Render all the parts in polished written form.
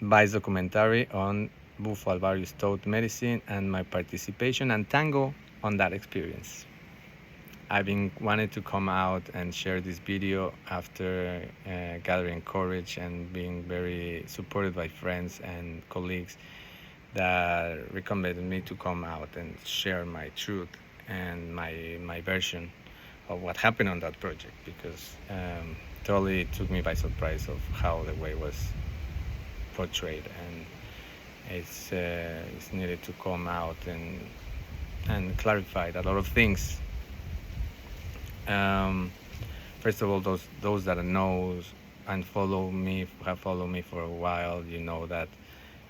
Vice documentary on Bufo Alvario's Toad medicine and my participation and tango on that experience. I've been wanting to come out and share this video after gathering courage and being very supported by friends and colleagues that recommended me to come out and share my truth and my version of what happened on that project, because totally took me by surprise of how the way was portrayed, and it's needed to come out and clarify a lot of things. First of all, those that knows and have followed me for a while, you know that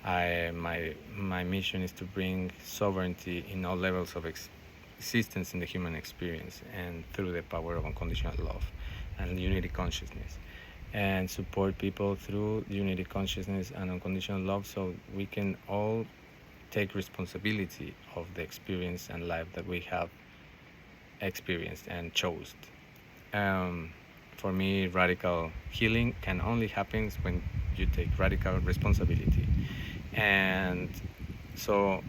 my mission is to bring sovereignty in all levels of existence in the human experience, and through the power of unconditional love and unity consciousness, and support people through unity consciousness and unconditional love, so we can all take responsibility of the experience and life that we have experienced and chose. For me, radical healing can only happen when you take radical responsibility. And so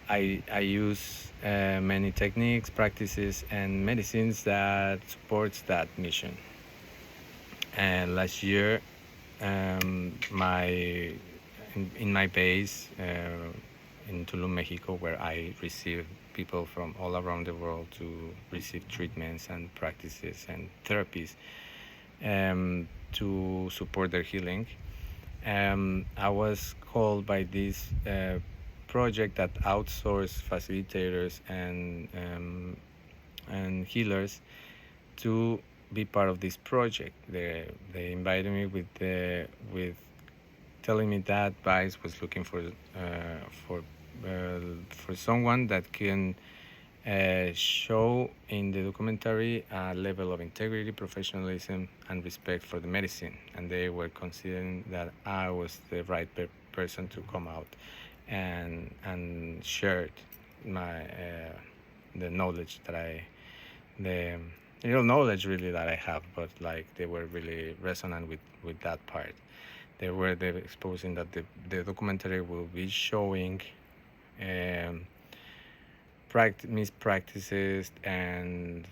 I use many techniques, practices, and medicines that supports that mission. And last year, in my base in Tulum, Mexico, where I received people from all around the world to receive treatments and practices and therapies to support their healing. I was called by this project that outsource facilitators and healers to be part of this project. They invited me with telling me that Vice was looking for someone that can show in the documentary a level of integrity, professionalism, and respect for the medicine, and they were considering that I was the right person to come out and share my the knowledge that the real knowledge really that I have, but like they were really resonant with that part. They were exposing that the documentary will be showing mispractices and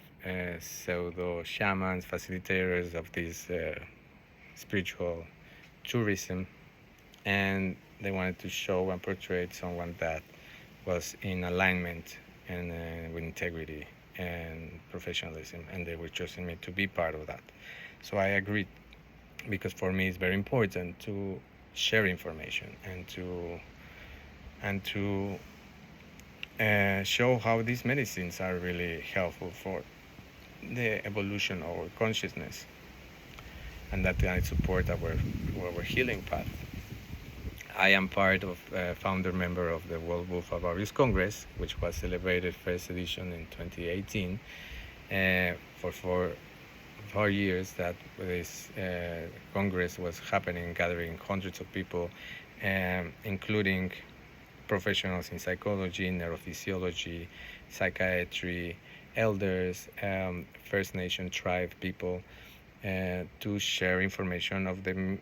pseudo shamans, facilitators of this spiritual tourism, and they wanted to show and portray someone that was in alignment and with integrity and professionalism, and they were choosing me to be part of that. So I agreed, because for me it's very important to share information and to show how these medicines are really helpful for the evolution of our consciousness, and that I support our healing path. I am part of founder member of the World Wolf of Various Congress, which was celebrated first edition in 2018. For 4 years that this Congress was happening, gathering hundreds of people, including professionals in psychology, neurophysiology, psychiatry, elders, First Nation tribe people, to share information of the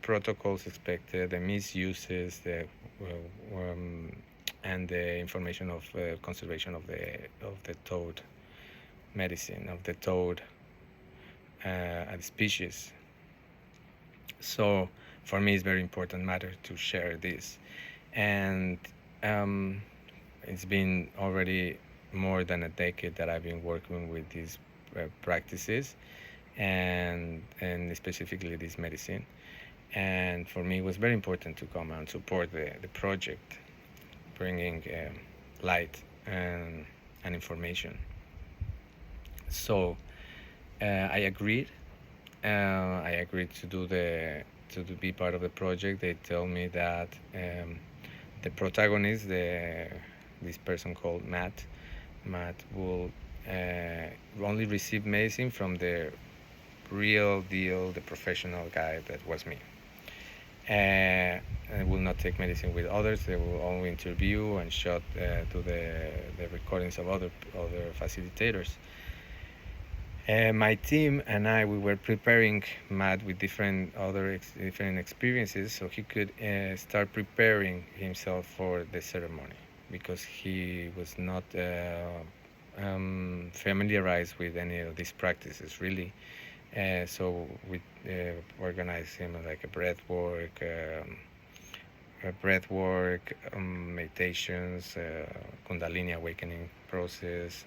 protocols expected, the misuses, and the information of conservation of the toad medicine, of the toad species. So for me, it's very important matter to share this, and it's been already more than a decade that I've been working with these practices, and specifically this medicine. And for me, it was very important to come and support the project, bringing light and information. So I agreed. I agreed to be part of the project. They tell me that the protagonist, this person called Matt will only receive medicine from the real deal, the professional guy that was me. And will not take medicine with others. They will only interview and shot to the recordings of other facilitators. My team and I, we were preparing Matt with different experiences, so he could start preparing himself for the ceremony because he was not familiarized with any of these practices really. So we organized him like meditations, Kundalini awakening process,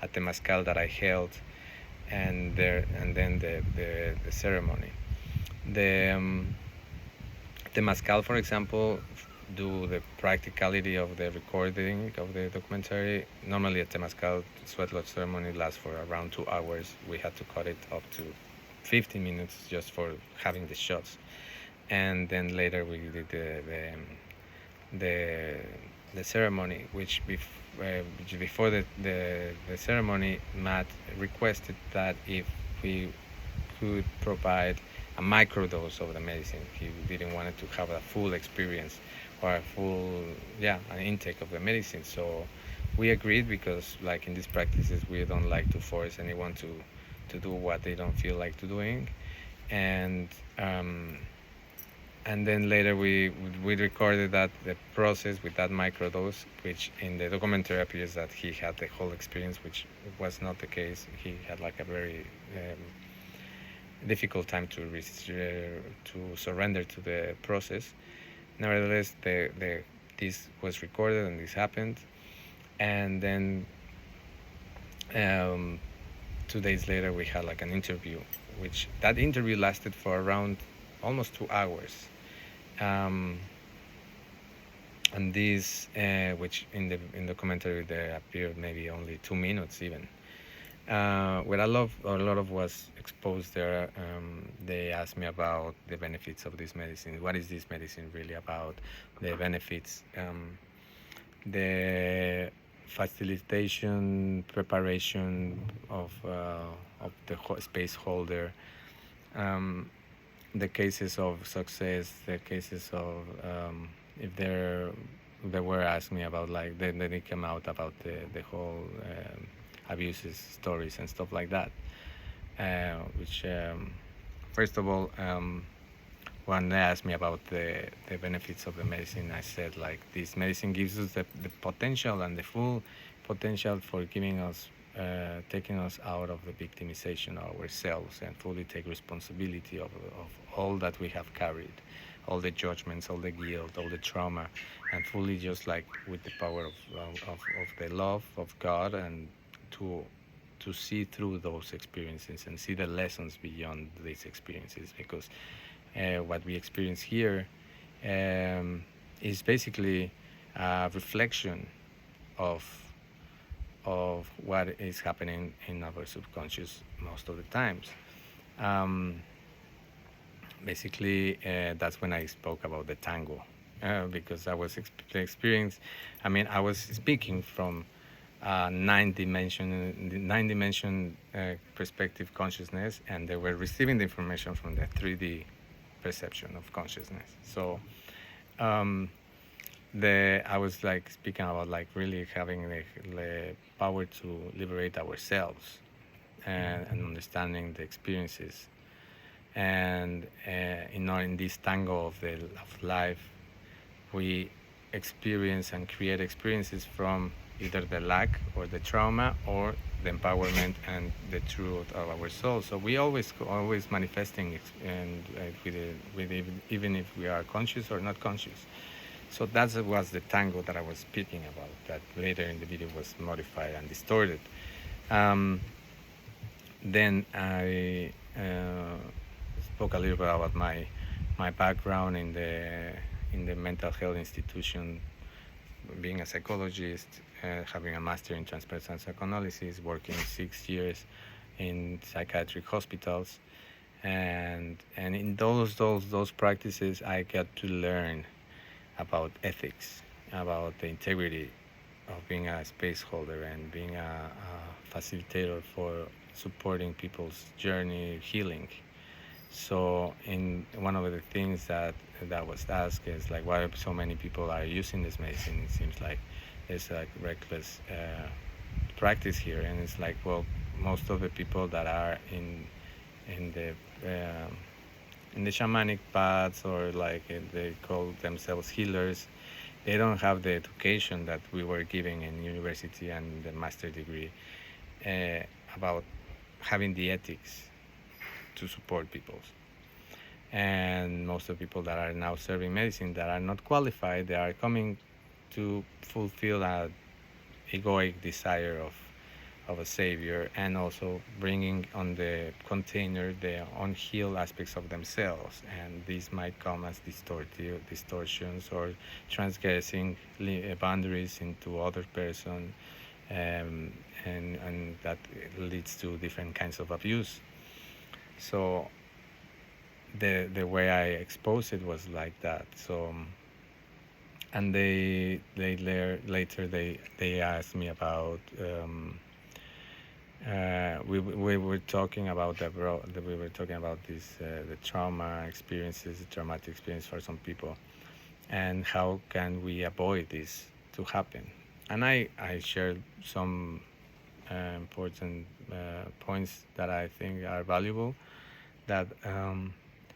a temazcal that I held, and then the ceremony. The Temazcal, for example, do the practicality of the recording of the documentary. Normally, a Temazcal sweat lodge ceremony lasts for around 2 hours. We had to cut it up to 15 minutes just for having the shots, and then later we did the the ceremony, which before the ceremony, Matt requested that if we could provide a microdose of the medicine. He didn't want to have a full experience or a full, an intake of the medicine. So we agreed because, like in these practices, we don't like to force anyone to do what they don't feel like to doing, and and then later we recorded that the process with that microdose, which in the documentary appears that he had the whole experience, which was not the case. He had like a very difficult time to surrender to the process. Nevertheless, this was recorded and this happened, and then 2 days later we had like an interview, which that interview lasted for around almost 2 hours. And this, which in the commentary there appeared maybe only 2 minutes even. What I love, a lot of was exposed there. They asked me about the benefits of this medicine. What is this medicine really about? The benefits, the facilitation, preparation of the space holder, the cases of success, the cases of if they were asking me about like then they came out about the whole abuses stories and stuff like that, which first of all, when they asked me about the benefits of the medicine, I said like this medicine gives us the potential and the full potential for giving us taking us out of the victimization of ourselves and fully take responsibility of all that we have carried, all the judgments, all the guilt, all the trauma, and fully just like with the power of the love of God, and to see through those experiences and see the lessons beyond these experiences, because what we experience here is basically a reflection of what is happening in our subconscious most of the times. Basically, that's when I spoke about the tango, because I was experiencing. I mean, I was speaking from nine dimension perspective consciousness, and they were receiving the information from the 3D perception of consciousness. So I was like speaking about like really having the power to liberate ourselves and understanding the experiences, and in this tango of life, we experience and create experiences from either the lack or the trauma or the empowerment and the truth of our soul. So we always manifesting, and even if we are conscious or not conscious. So that was the tango that I was speaking about, that later in the video was modified and distorted. Then I spoke a little bit about my background in the mental health institution, being a psychologist, having a master in transpersonal psychoanalysis, working 6 years in psychiatric hospitals, and in those practices, I got to learn about ethics, about the integrity of being a space holder and being a facilitator for supporting people's journey healing. So in one of the things that was asked is like, why so many people are using this medicine? It seems like there's like reckless practice here, and it's like, well, most of the people that are in the um in the shamanic paths, or like they call themselves healers, they don't have the education that we were giving in university and the master degree, uh, about having the ethics to support people. And most of the people that are now serving medicine that are not qualified, they are coming to fulfill a egoic desire of a savior, and also bringing on the container the unhealed aspects of themselves, and these might come as distortions or transgressing boundaries into other person, um, and that leads to different kinds of abuse. So the way I exposed it was like that. So, and later they asked me about, we were talking about we were talking about this, the trauma experiences, the traumatic experience for some people, and how can we avoid this to happen. And I shared some important points that I think are valuable, that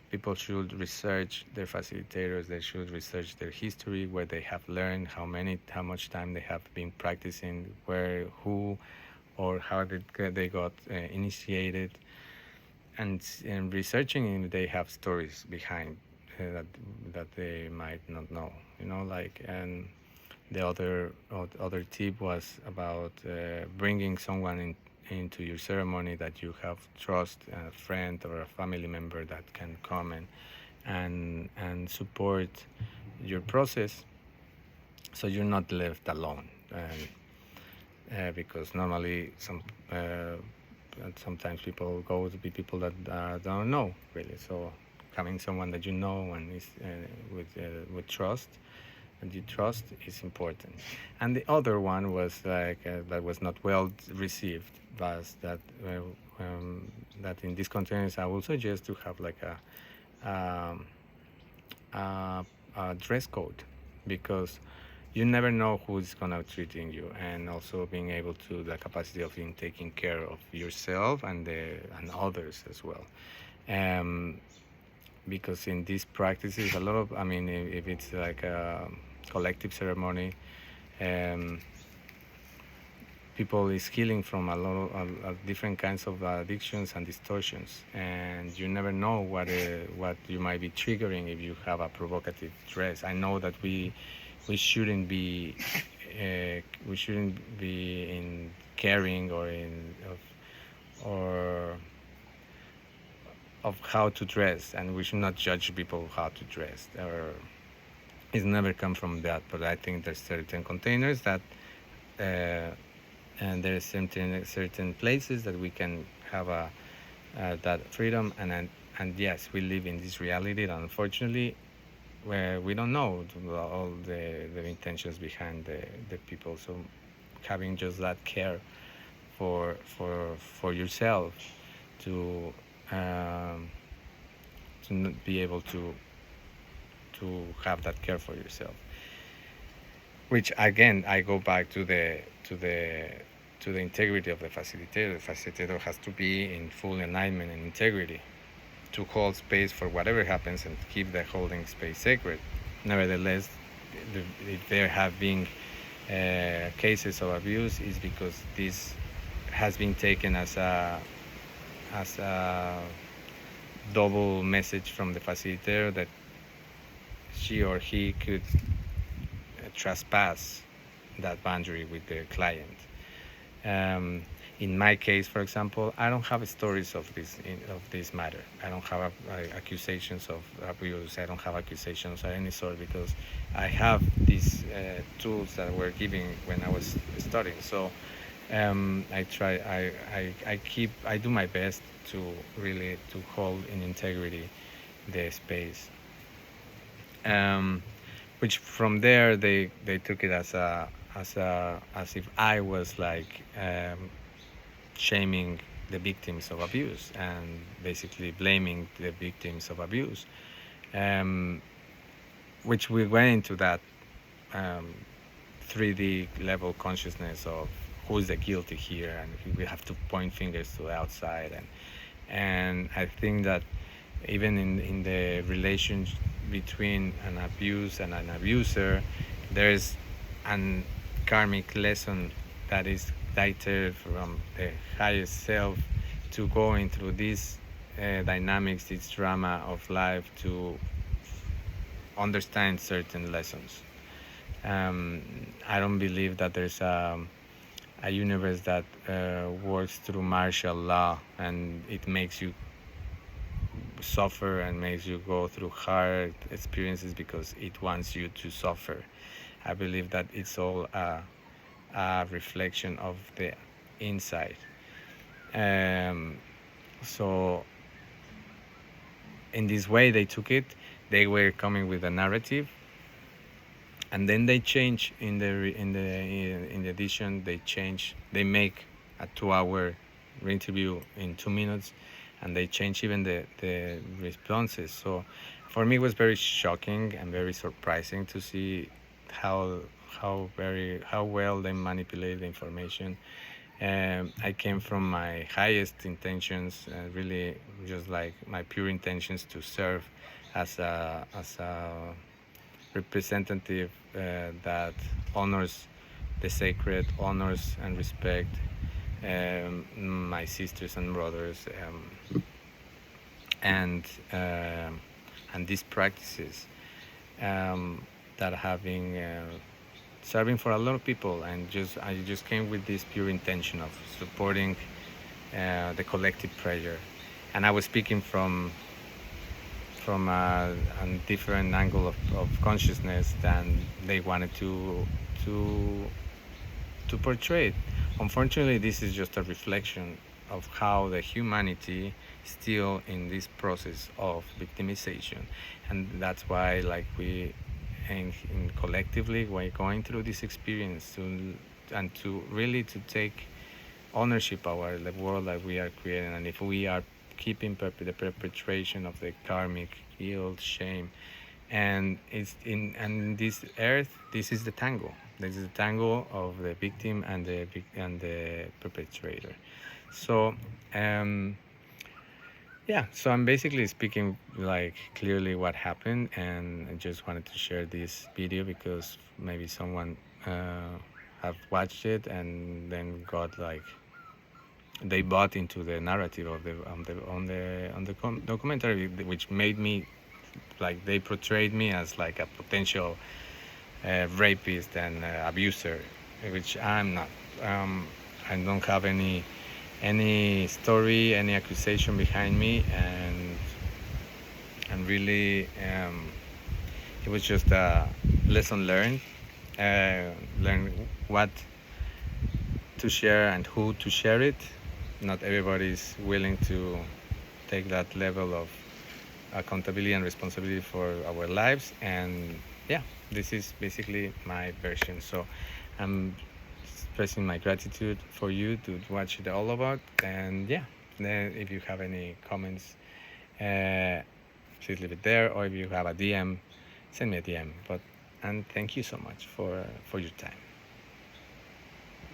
people should research their facilitators, they should research their history, where they have learned, how much time they have been practicing, where, who, or how they got initiated, and researching if they have stories behind, that they might not know, like. And the other tip was about bringing someone into your ceremony that you have trust, a friend or a family member that can come and support your process, so you're not left alone. And because normally sometimes people go to be people that don't know really. So having someone that you know and is with trust, and you trust, is important. And the other one was like, that was not well received, was that in these containers I would suggest to have like a dress code, because you never know who's gonna treating you, and also being able to the capacity of in taking care of yourself and others as well. Because in these practices, a lot of, I mean, if it's like a collective ceremony, people is healing from a lot of different kinds of addictions and distortions, and you never know what you might be triggering if you have a provocative dress. I know that we shouldn't be in caring or of how to dress, and we should not judge people how to dress, or it's never come from that. But I think there's certain containers that and there's certain places that we can have that freedom, and yes, we live in this reality that unfortunately where we don't know all the intentions behind the people. So having just that care for yourself, to be able to have that care for yourself, which again I go back to the integrity of the facilitator. The facilitator has to be in full alignment and integrity to hold space for whatever happens and keep the holding space sacred. Nevertheless, if there have been cases of abuse, is because this has been taken as a double message from the facilitator, that she or he could trespass that boundary with the client. In my case, for example, I don't have stories of this matter. I don't have accusations of abuse. I don't have accusations of any sort, because I have these tools that were given when I was studying. So I do my best to really hold in integrity the space. Which from there they took it as if I was like shaming the victims of abuse, and basically blaming the victims of abuse, which we went into that 3D level consciousness of who's the guilty here, and we have to point fingers to the outside. And I think that even in the relation between an abuse and an abuser, there's an karmic lesson that is dictated from the highest self to going through these dynamics, this drama of life, to understand certain lessons. I don't believe that there's a universe that works through martial law and it makes you suffer and makes you go through hard experiences because it wants you to suffer. I believe that it's all a reflection of the inside. So in this way they took it. They were coming with a narrative, and then they change in the edition. They make a 2-hour interview in 2 minutes, and they change even the responses. So for me it was very shocking and very surprising to see how well they manipulate the information. I came from my highest intentions, really just like my pure intentions to serve as a representative that honors the sacred, honors and respect my sisters and brothers, and these practices that have been serving for a lot of people. And I just came with this pure intention of supporting the collective prayer. And I was speaking from a different angle of consciousness than they wanted to portray it. Unfortunately, this is just a reflection of how the humanity is still in this process of victimization, and that's why, like, we and collectively we're going through this experience to really take ownership over the world that we are creating. And if we are keeping the perpetration of the karmic guilt, shame, and this earth, this is the tango. This is the tango of the victim and the perpetrator. So so I'm basically speaking like clearly what happened, and I just wanted to share this video because maybe someone have watched it and then got like they bought into the narrative of the documentary, which made me like they portrayed me as like a potential rapist and abuser, which I'm not. I don't have any story, any accusation behind me, and really it was just a lesson learned. Learn what to share and who to share it. Not everybody is willing to take that level of accountability and responsibility for our lives, and this is basically my version. So I'm expressing my gratitude for you to watch it all about, and then if you have any comments, please leave it there, or if you have a DM, send me a DM. And thank you so much for your time.